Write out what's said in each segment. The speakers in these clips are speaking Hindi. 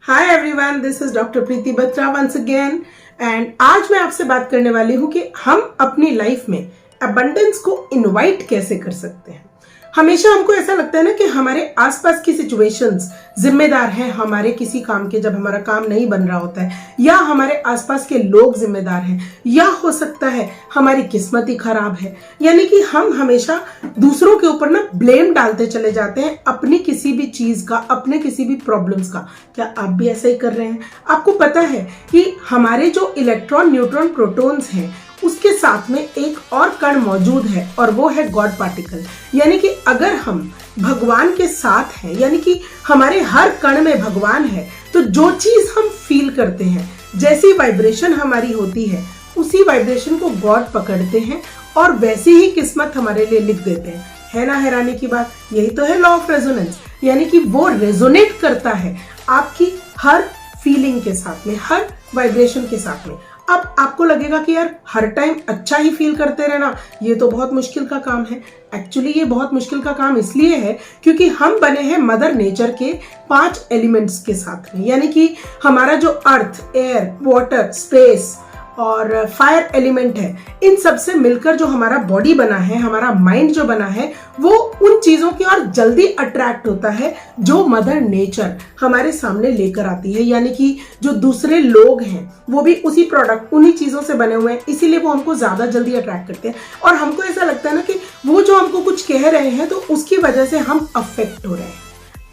Hi everyone, this is doctor Preeti Batra once again and आज मैं आपसे बात करने वाली हूँ कि हम अपनी लाइफ में अबंडेंस को इनवाइट कैसे कर सकते हैं। हमेशा हमको ऐसा लगता है ना कि हमारे आसपास की सिचुएशंस जिम्मेदार हैं हमारे किसी काम के, जब हमारा काम नहीं बन रहा होता है, या हमारे आसपास के लोग जिम्मेदार हैं, या हो सकता है हमारी किस्मत ही खराब है। यानी कि हम हमेशा दूसरों के ऊपर ना ब्लेम डालते चले जाते हैं अपनी किसी भी चीज का, अपने किसी भी प्रॉब्लम्स का। क्या आप भी ऐसा ही कर रहे हैं? आपको पता है कि हमारे जो इलेक्ट्रॉन, न्यूट्रॉन, प्रोटॉन्स हैं उसके साथ में एक और कण मौजूद है और वो है गॉड पार्टिकल। यानी कि अगर हम भगवान के साथ हैं, यानी कि हमारे हर कण में भगवान है, तो जो चीज हम फील करते हैं, जैसी वाइब्रेशन हमारी होती है, उसी वाइब्रेशन को गॉड पकड़ते हैं और वैसी ही किस्मत हमारे लिए लिख देते हैं। है ना हैरानी की बात? यही तो है लॉ ऑफ रेजोनेंस। यानी कि वो रेजोनेट करता है आपकी हर फीलिंग के साथ में, हर वाइब्रेशन के साथ में। अब आपको लगेगा कि यार हर टाइम अच्छा ही फील करते रहना ये तो बहुत मुश्किल का काम है। एक्चुअली ये बहुत मुश्किल का काम इसलिए है क्योंकि हम बने हैं मदर नेचर के 5 एलिमेंट्स के साथ में। यानी कि हमारा जो अर्थ, एयर, वाटर, स्पेस और फायर एलिमेंट है, इन सब से मिलकर जो हमारा बॉडी बना है, हमारा माइंड जो बना है, वो उन चीजों की ओर जल्दी अट्रैक्ट होता है जो मदर नेचर हमारे सामने लेकर आती है। यानी कि जो दूसरे लोग हैं वो भी उसी प्रोडक्ट, उन्हीं चीजों से बने हुए हैं, इसीलिए वो हमको ज्यादा जल्दी अट्रैक्ट करते हैं। और हमको ऐसा लगता है ना कि वो जो हमको कुछ कह रहे हैं तो उसकी वजह से हम अफेक्ट हो रहे हैं।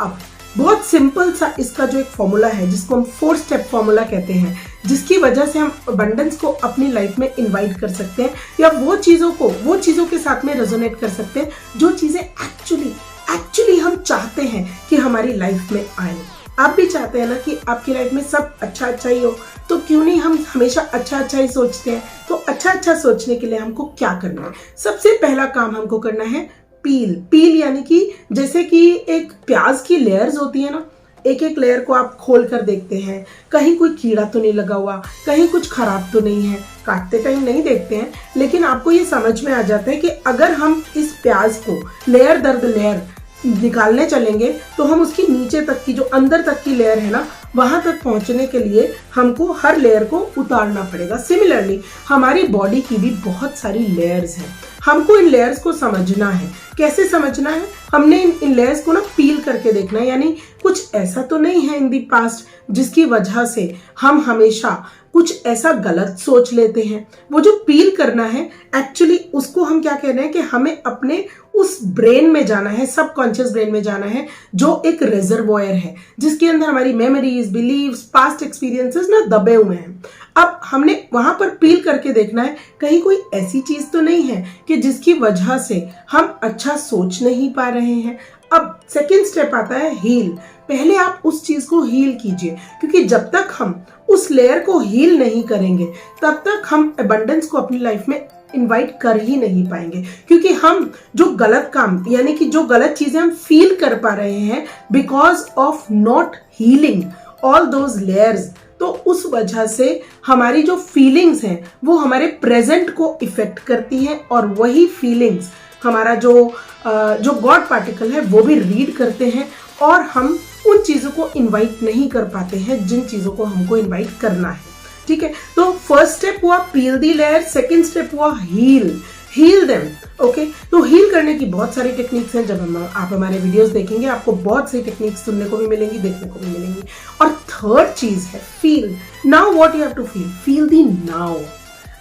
अब बहुत सिंपल सा इसका जो एक फॉर्मूला है, जिसको हम 4 स्टेप फॉर्मूला कहते हैं, जिसकी वजह से हम अबंडेंस को अपनी लाइफ में इनवाइट कर सकते हैं, या वो चीजों के साथ में रेजोनेट कर सकते हैं जो चीजें एक्चुअली हम चाहते हैं कि हमारी लाइफ में आए। आप भी चाहते हैं ना कि आपकी लाइफ में सब अच्छा ही हो, तो क्यों नहीं हम हमेशा अच्छा ही सोचते हैं। तो अच्छा सोचने के लिए हमको क्या करना है? सबसे पहला काम हमको करना है पील। यानी कि जैसे कि एक प्याज की लेयर्स होती है ना, एक एक लेयर को आप खोल कर देखते हैं, कहीं कोई कीड़ा तो नहीं लगा हुआ, कहीं कुछ खराब तो नहीं है। काटते टाइम नहीं देखते हैं, लेकिन आपको ये समझ में आ जाता है कि अगर हम इस प्याज को लेयर दर लेयर निकालने चलेंगे तो हम उसकी नीचे तक की, जो अंदर तक की लेयर है ना, वहां तक पहुंचने के लिए हमको हर लेयर को उतारना पड़ेगा। सिमिलरली हमारी बॉडी की भी बहुत सारी लेयर्स हैं, हमको इन लेयर्स को समझना है। कैसे समझना है? हमने इन लेयर्स को ना पील करके देखना है। यानी कुछ ऐसा तो नहीं है इन दी पास्ट जिसकी वजह से हम हमेशा कुछ ऐसा गलत सोच लेते हैं। वो जो पील करना है, एक्चुअली उसको हम क्या कह रहे हैं कि हमें अपने उस ब्रेन में जाना है, सबकॉन्शियस ब्रेन में जाना है, जो एक रिजर्वॉयर है जिसके अंदर हमारी मेमोरीज, बिलीव्स, पास्ट एक्सपीरियंसेस ना दबे हुए हैं। अब हमने वहां पर पील करके देखना है कहीं कोई ऐसी चीज तो नहीं है कि जिसकी वजह से हम अच्छा सोच नहीं पा रहे हैं। अब सेकेंड स्टेप आता है हील। पहले आप उस चीज को हील कीजिए, क्योंकि जब तक हम उस लेयर को हील नहीं करेंगे तब तक हम अबंडेंस को अपनी लाइफ में इनवाइट कर ही नहीं पाएंगे। क्योंकि हम जो गलत काम, यानी कि जो गलत चीजें हम फील कर पा रहे हैं because of not healing all those layers, तो उस वजह से हमारी जो फीलिंग्स हैं वो हमारे प्रेजेंट को इफेक्ट करती हैं, और वही फीलिंग्स हमारा जो गॉड पार्टिकल है वो भी रीड करते हैं, और हम उन चीजों को इनवाइट नहीं कर पाते हैं जिन चीजों को हमको इनवाइट करना है। ठीक है, तो फर्स्ट स्टेप हुआ पील दी लेयर, सेकेंड स्टेप हुआ हील देम। ओके, तो हील करने की बहुत सारी टेक्निक्स हैं। जब आप हमारे वीडियोस देखेंगे आपको बहुत सारी टेक्निक्स सुनने को भी मिलेंगी, देखने को भी मिलेंगी। और थर्ड चीज है feel. Now what you have to feel the now,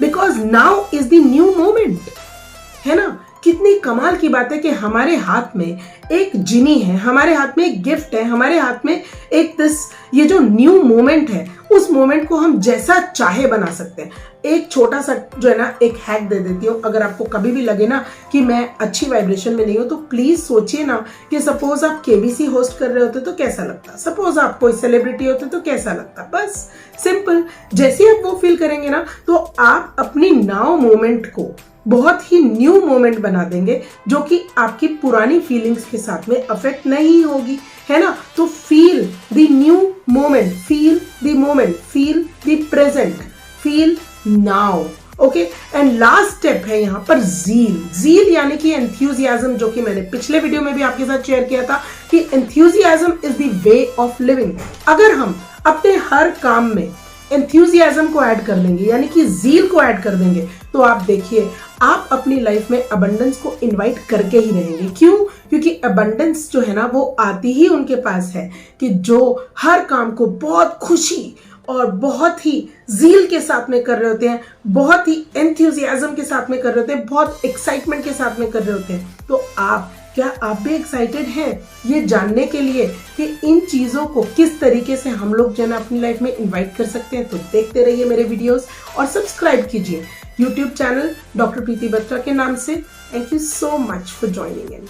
because now is the new moment. है ना? कितनी कमाल की बात है कि हमारे हाथ में एक जिनी है, हमारे हाथ में एक गिफ्ट है, हमारे हाथ में एक ये जो न्यू मोमेंट है, उस मोमेंट को हम जैसा चाहे बना सकते हैं। एक छोटा सा जो है ना, एक हैक दे देती हूँ। अगर आपको कभी भी लगे ना कि मैं अच्छी वाइब्रेशन में नहीं हूँ, तो प्लीज सोचिए ना कि सपोज आप केबीसी होस्ट कर रहे होते तो कैसा लगता, सपोज आप कोई सेलिब्रिटी होते तो कैसा लगता। बस सिंपल, जैसे आप वो फील करेंगे ना, तो आप अपनी नाउ मोमेंट को बहुत ही न्यू मोमेंट बना देंगे, जो कि आपकी पुरानी फीलिंग्स के साथ में अफेक्ट नहीं होगी। है ना? तो feel the new moment, feel the moment, feel the present, feel now. Okay, and last step है यहाँ पर जील यानी कि एंथुसियाज्म, जो कि मैंने पिछले वीडियो में भी आपके साथ शेयर किया था कि enthusiasm is the way of living. अगर हम अपने हर काम में एंथुजियाज्म को ऐड कर देंगे, यानी कि ज़ील को ऐड कर देंगे, तो आप देखिए आप अपनी लाइफ में अबंडेंस को इनवाइट करके ही रहेंगे। क्यों? क्योंकि अबंडेंस जो है ना वो आती ही उनके पास है कि जो हर काम को बहुत खुशी और बहुत ही ज़ील के साथ में कर रहे होते हैं, बहुत ही एंथुजियाज्म के साथ में कर रहे होते हैं, बहुत एक्साइटमेंट के साथ में कर रहे होते हैं। तो क्या आप भी एक्साइटेड हैं ये जानने के लिए कि इन चीज़ों को किस तरीके से हम लोग जो है ना अपनी लाइफ में इनवाइट कर सकते हैं? तो देखते रहिए मेरे वीडियोस और सब्सक्राइब कीजिए YouTube channel doctor Preeti Batra के नाम से। Thank you so much for joining in.